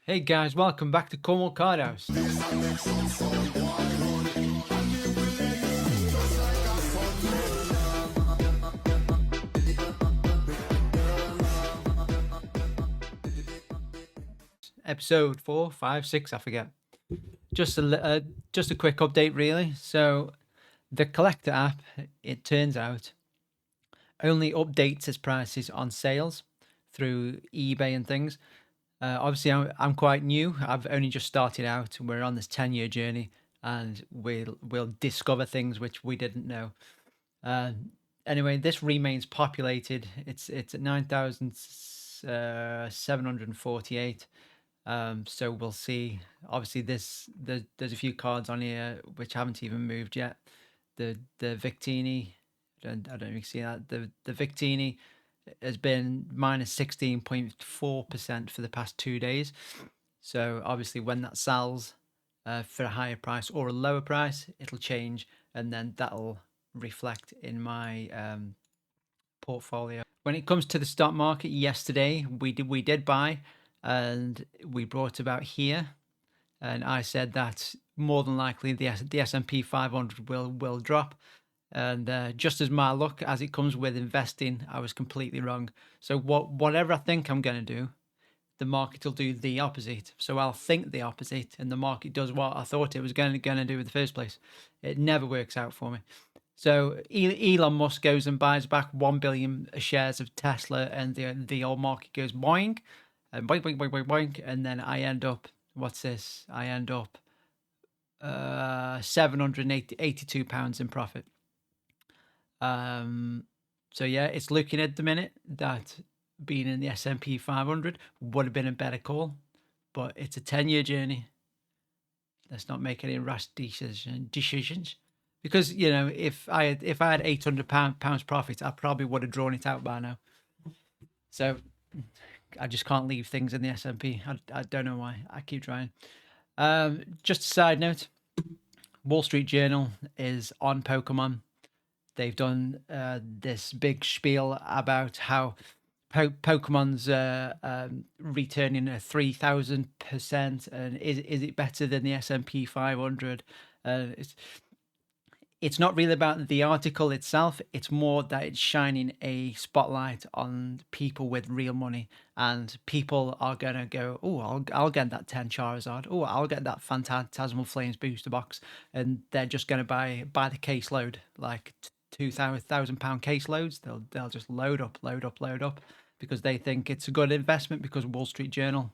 Hey guys, welcome back to Cornwall Card House. Episode 4, 5, 6, I forget. Just a quick update, really. So, the Collectr app, it turns out, only updates its prices on sales through eBay and things. Obviously, I'm quite new. I've only just started out. We're on this 10-year journey, and we'll discover things which we didn't know. Uh, anyway, this remains populated. It's at 9,748. So we'll see. Obviously, there's a few cards on here which haven't even moved yet. The Victini, I don't know if you can see that. The Victini has been minus 16.4% for the past 2 days. So obviously, when that sells for a higher price or a lower price, it'll change, and then that'll reflect in my portfolio. When it comes to the stock market, yesterday we did buy, and we brought about here, and I said that more than likely the S&P 500 will drop. And just as my luck as it comes with investing, I was completely wrong. So whatever I think I'm going to do, the market will do the opposite. So I'll think the opposite, and the market does what I thought it was going to do in the first place. It never works out for me. So Elon Musk goes and buys back 1 billion shares of Tesla, and the old market goes boing, and boing, boing, boing, boing, boing, and then I end up, what's this? I end up £782 in profit. So yeah, it's looking at the minute that being in the S&P 500 would have been a better call, but it's a 10-year journey. Let's not make any rash decisions. Because if I had £800 profit, I probably would have drawn it out by now. So I just can't leave things in the S&P. I don't know why. I keep trying. Just a side note: Wallstreet Journal is on Pokemon. They've done this big spiel about how Pokemon's returning a 3,000%, and is it better than the S&P 500? It's not really about the article itself. It's more that it's shining a spotlight on people with real money, and people are gonna go, oh, I'll get that 10 Charizard. Oh, I'll get that Phantasmal Flames booster box, and they're just gonna buy the caseload, like £2,000 caseloads. They'll just load up, because they think it's a good investment, because Wall Street Journal.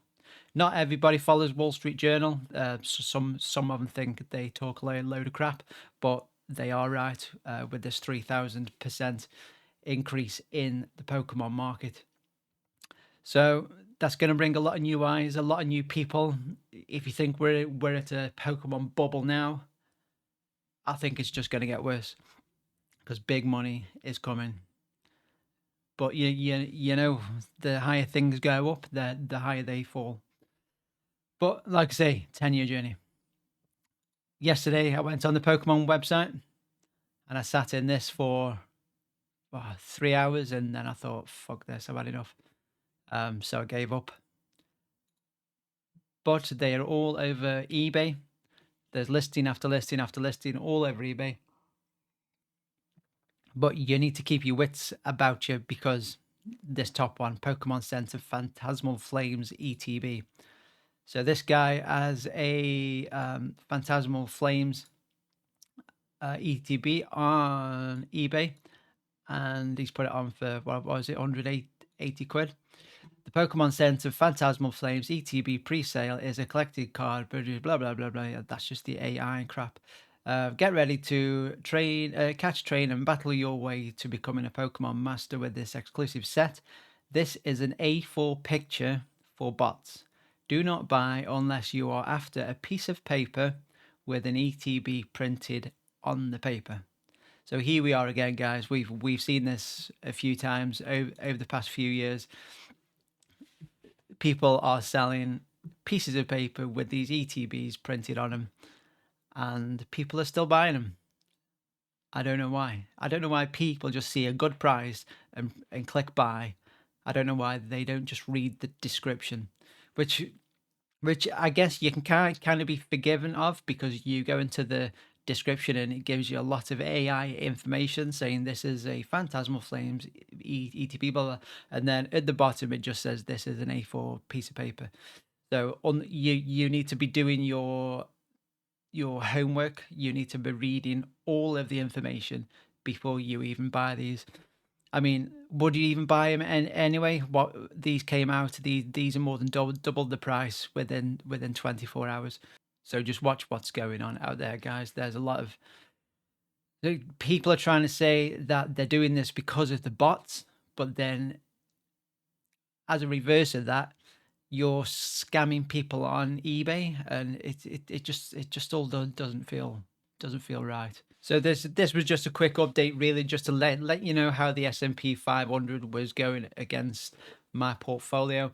Not everybody follows Wall Street Journal. Some of them think they talk a load of crap, but they are right with this 3,000% increase in the Pokemon market. So that's going to bring a lot of new eyes, a lot of new people. If you think we're at a Pokemon bubble now, I think it's just going to get worse, because big money is coming. But you know, the higher things go up, the higher they fall. But like I say, 10-year journey. Yesterday, I went on the Pokemon website, and I sat in this for 3 hours, and then I thought, fuck this, I've had enough. So I gave up. But they are all over eBay. There's listing after listing after listing all over eBay. But you need to keep your wits about you, because this top one, Pokemon Center Phantasmal Flames ETB. So this guy has a Phantasmal Flames ETB on eBay, and he's put it on for, what was it, 180 quid. The Pokemon Center Phantasmal Flames ETB pre-sale is a collected card, blah blah blah blah. That's just the AI and crap. Get ready to catch, train, and battle your way to becoming a Pokemon master with this exclusive set. This is an A4 picture for bots. Do not buy unless you are after a piece of paper with an ETB printed on the paper. So here we are again, guys. We've seen this a few times over the past few years. People are selling pieces of paper with these ETBs printed on them, and people are still buying them. I don't know why. I don't know why people just see a good price and click buy. I don't know why they don't just read the description, which which I guess you can kind of be forgiven of because you go into the description and it gives you a lot of AI information saying this is a Phantasmal Flames ETB, blah, blah, and then at the bottom it just says this is an A4 piece of paper. So you need to be doing your homework. You need to be reading all of the information before you even buy these. I mean, would you even buy them anyway? What these came out, these are more than double the price within 24 hours. So just watch what's going on out there, guys. There's a lot of people are trying to say that they're doing this because of the bots, but then as a reverse of that, you're scamming people on eBay, and it just all doesn't feel right. So this was just a quick update, really, just to let you know how the S&P 500 was going against my portfolio.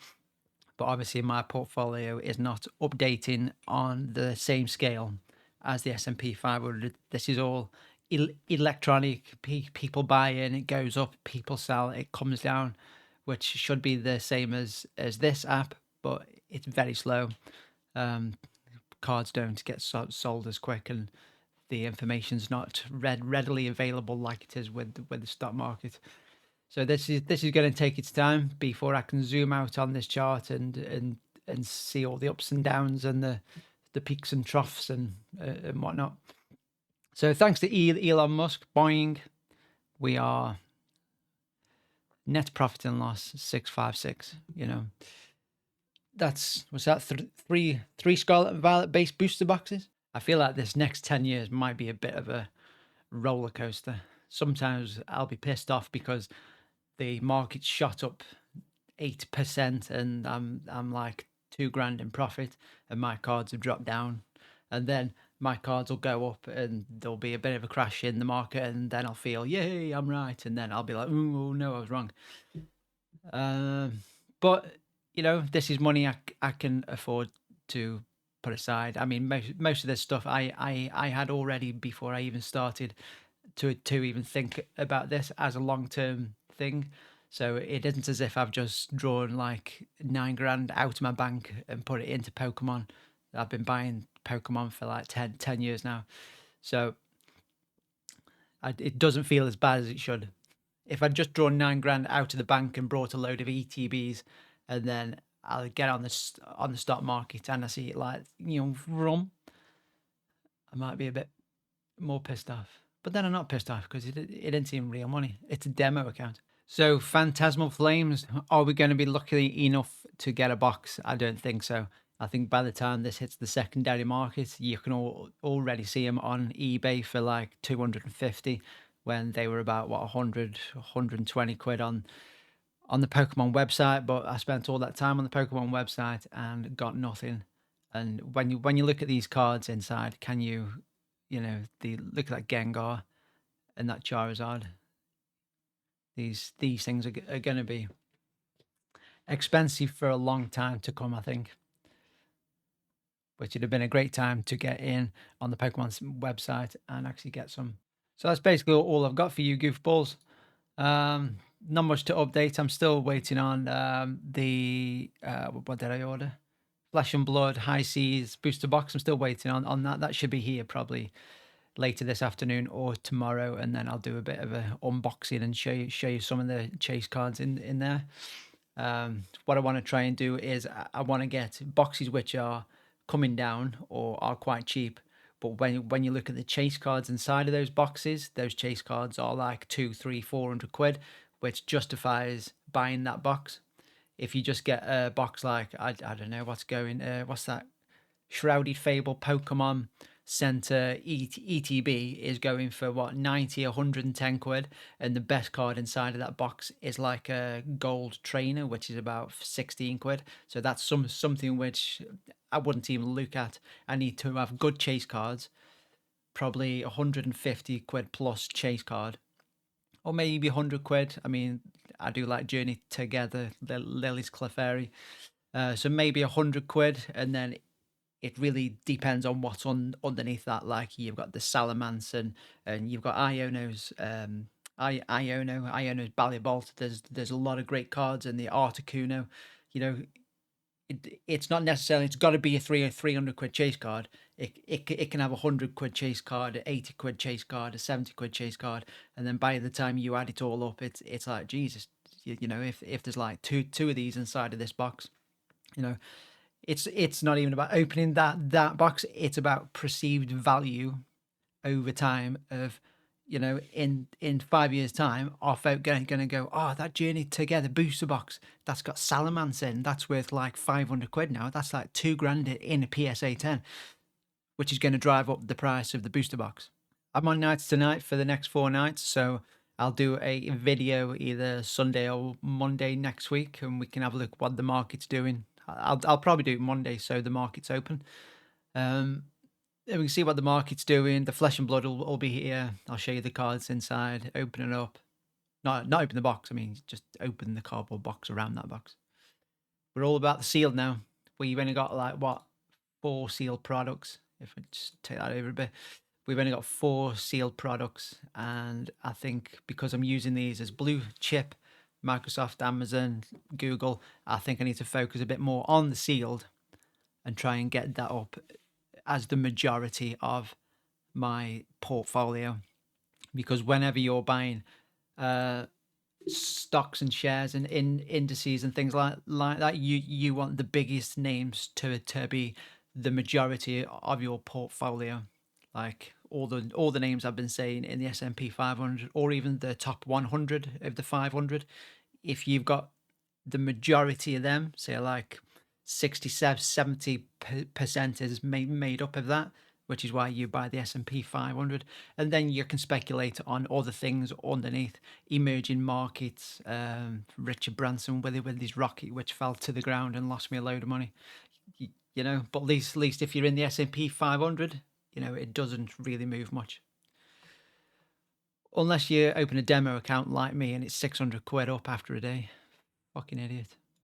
But obviously, my portfolio is not updating on the same scale as the S&P 500. This is all electronic. People buy in, it goes up. People sell, it comes down, which should be the same as this app, but it's very slow. Um, Cards don't get sold as quick, and the information's not readily available like it is with the stock market. So this is going to take its time before I can zoom out on this chart and see all the ups and downs and the peaks and troughs and whatnot. So thanks to Elon Musk, Boeing, we are net profit and loss 656. You know, that's what's that? Three Scarlet and Violet base booster boxes. I feel like this next 10 years might be a bit of a roller coaster. Sometimes I'll be pissed off because the market shot up 8% and I'm like 2 grand in profit and my cards have dropped down, and then my cards will go up and there'll be a bit of a crash in the market, and then I'll feel yay, I'm right, and then I'll be like, oh no, I was wrong. But this is money I can afford to put aside. I mean, most of this stuff I had already before I even started to even think about this as a long-term thing. So it isn't as if I've just drawn like 9 grand out of my bank and put it into Pokemon. I've been buying Pokemon for like 10 years now. So it doesn't feel as bad as it should. If I'd just drawn 9 grand out of the bank and brought a load of ETBs, and then I'll get on the stock market and I see it like rum, I might be a bit more pissed off. But then I'm not pissed off because it didn't seem real money. It's a demo account. So Phantasmal Flames, are we going to be lucky enough to get a box? I don't think so. I think by the time this hits the secondary market, you can already see them on eBay for like 250 when they were about 100, 120 quid on the Pokemon website. But I spent all that time on the Pokemon website and got nothing. And when you look at these cards inside, can look at that Gengar and that Charizard. These things are going to be expensive for a long time to come, I think. Which would have been a great time to get in on the Pokemon website and actually get some. So that's basically all I've got for you, goofballs. Not much to update. I'm still waiting on the what did I order? Flesh and Blood High Seas booster box. I'm still waiting on that. That should be here probably later this afternoon or tomorrow, and then I'll do a bit of a unboxing and show you some of the chase cards in there. What I want to try and do is I want to get boxes which are coming down or are quite cheap. But when you look at the chase cards inside of those boxes, those chase cards are like 2, 3, 400 quid, which justifies buying that box. If you just get a box like I don't know what's that Shrouded Fable Pokemon Center ETB is going for what 90, 110 quid, and the best card inside of that box is like a gold trainer, which is about 16 quid. So that's something which I wouldn't even look at. I need to have good chase cards, probably 150 quid plus chase card, or maybe 100 quid. I mean, I do like Journey Together, Lily's Clefairy. So maybe 100 quid, and then it really depends on what's underneath that. Like you've got the Salamence and you've got Iono's Iono's Ballybolt. There's a lot of great cards in the Articuno. You know, it's not necessarily, it's got to be a 300 quid chase card. It can have a 100 quid chase card, a 80 quid chase card, a 70 quid chase card, and then by the time you add it all up, it's like Jesus. You know, if there's like two of these inside of this box, you know, it's not even about opening that box. It's about perceived value over time of, you know, in 5 years time, our folk gonna go, oh, that Journey Together booster box that's got Salamence in, that's worth like 500 quid now, that's like 2 grand in a PSA 10, which is going to drive up the price of the booster box. I'm on nights tonight for the next 4 nights, so I'll do a video either Sunday or Monday next week, and we can have a look what the market's doing. I'll probably do it Monday, so the market's open. Um, and we can see what the market's doing. The flesh and blood will be here. I'll show you the cards inside. Open it up. Not open the box. I mean, just open the cardboard box around that box. We're all about the sealed now. We've only got like what, 4 sealed products. If I just take that over a bit, we've only got 4 sealed products, and I think because I'm using these as blue chip, Microsoft, Amazon, Google, I think I need to focus a bit more on the sealed and try and get that up as the majority of my portfolio. Because whenever you're buying stocks and shares and in indices and things like that, you want the biggest names to be the majority of your portfolio. Like all the names I've been saying in the S&P 500, or even the top 100 of the 500, if you've got the majority of them, say like 67 70% is made up of that, which is why you buy the S&P 500, and then you can speculate on other things underneath, emerging markets. Richard Branson with his rocket, which fell to the ground and lost me a load of money. You know, but at least if you're in the S&P 500, you know, it doesn't really move much. Unless you open a demo account like me and it's 600 quid up after a day. Fucking idiot.